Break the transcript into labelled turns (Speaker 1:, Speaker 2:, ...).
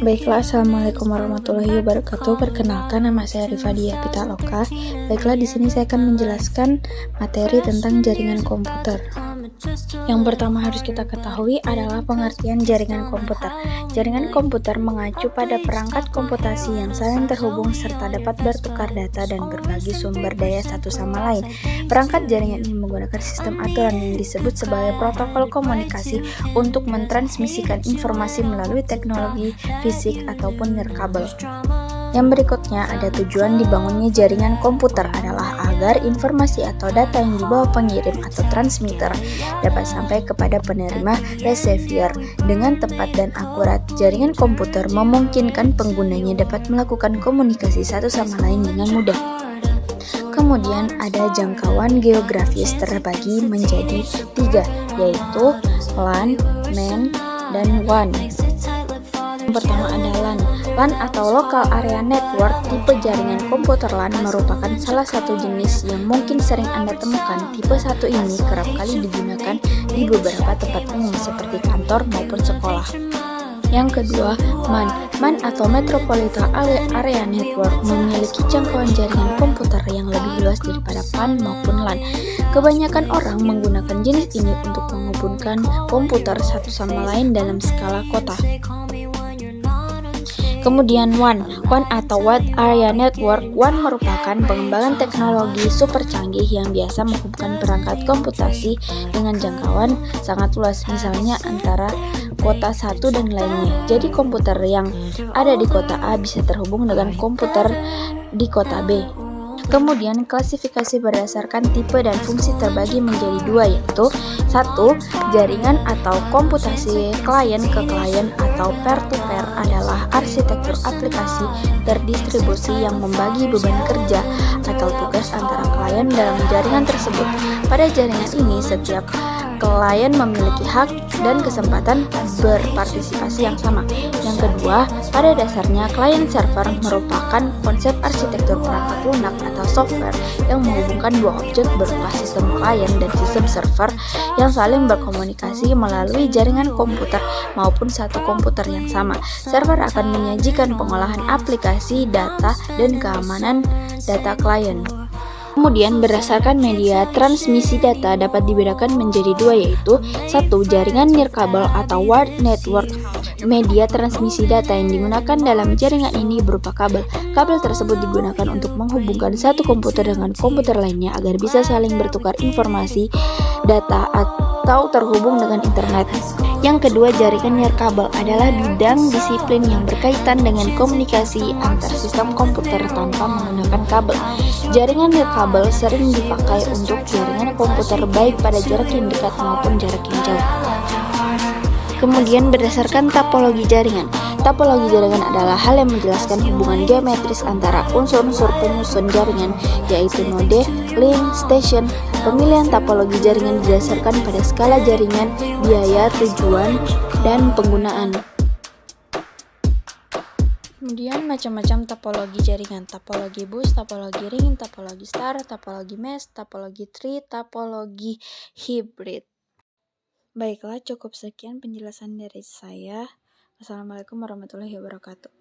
Speaker 1: Baiklah, Assalamualaikum warahmatullahi wabarakatuh. Perkenalkan, nama saya Rifadia Pitaloka. Baiklah, di sini saya akan menjelaskan materi tentang jaringan komputer. Yang pertama harus kita ketahui adalah pengertian jaringan komputer. Jaringan komputer mengacu pada perangkat komputasi yang saling terhubung serta dapat bertukar data dan berbagi sumber daya satu sama lain. Perangkat jaringan ini menggunakan sistem aturan yang disebut sebagai protokol komunikasi untuk mentransmisikan informasi melalui teknologi fisik ataupun nirkabel. Yang berikutnya ada tujuan dibangunnya jaringan komputer adalah agar informasi atau data yang dibawa pengirim atau transmitter dapat sampai kepada penerima receiver dengan tepat dan akurat. Jaringan komputer memungkinkan penggunanya dapat melakukan komunikasi satu sama lain dengan mudah. Kemudian ada jangkauan geografis terbagi menjadi 3, yaitu LAN, MAN, dan WAN. Yang pertama ada LAN. LAN atau Local Area Network tipe jaringan komputer LAN merupakan salah satu jenis yang mungkin sering Anda temukan. Tipe 1 ini kerap kali digunakan di beberapa tempat umum seperti kantor maupun sekolah. Yang kedua, MAN. MAN atau Metropolitan Area Network memiliki jangkauan jaringan komputer yang lebih luas daripada PAN maupun LAN. Kebanyakan orang menggunakan jenis ini untuk menghubungkan komputer satu sama lain dalam skala kota. Kemudian WAN atau Wide Area Network. WAN merupakan pengembangan teknologi super canggih yang biasa menghubungkan perangkat komputasi dengan jangkauan sangat luas, misalnya antara kota satu dan lainnya. Jadi komputer yang ada di kota A bisa terhubung dengan komputer di kota B. Kemudian klasifikasi berdasarkan tipe dan fungsi terbagi menjadi 2, yaitu 1. Jaringan atau komputasi klien ke klien atau peer-to-peer adalah arsitektur aplikasi terdistribusi yang membagi beban kerja atau tugas antara klien dalam jaringan tersebut. Pada jaringan ini, setiap klien memiliki hak dan kesempatan berpartisipasi yang sama. Yang kedua, pada dasarnya client server merupakan konsep arsitektur perangkat lunak atau software yang menghubungkan dua objek berupa sistem klien dan sistem server yang saling berkomunikasi melalui jaringan komputer maupun satu komputer yang sama. Server akan menyajikan pengolahan aplikasi, data, dan keamanan data klien. Kemudian berdasarkan media transmisi data dapat dibedakan menjadi 2, yaitu 1. Jaringan nirkabel atau wired network. Media transmisi data yang digunakan dalam jaringan ini berupa kabel. Kabel tersebut digunakan untuk menghubungkan satu komputer dengan komputer lainnya agar bisa saling bertukar informasi, data, atau terhubung dengan internet. Yang kedua, jaringan nirkabel adalah bidang disiplin yang berkaitan dengan komunikasi antar sistem komputer tanpa menggunakan kabel. Jaringan nirkabel sering dipakai untuk jaringan komputer baik pada jarak yang dekat maupun jarak yang jauh. Kemudian berdasarkan topologi jaringan. Topologi jaringan adalah hal yang menjelaskan hubungan geometris antara unsur-unsur penyusun jaringan, yaitu node, link, station. Pemilihan topologi jaringan didasarkan pada skala jaringan, biaya, tujuan, dan penggunaan. Kemudian macam-macam topologi jaringan: topologi bus, topologi ring, topologi star, topologi mesh, topologi tree, topologi hybrid. Baiklah, cukup sekian penjelasan dari saya. Wassalamualaikum warahmatullahi wabarakatuh.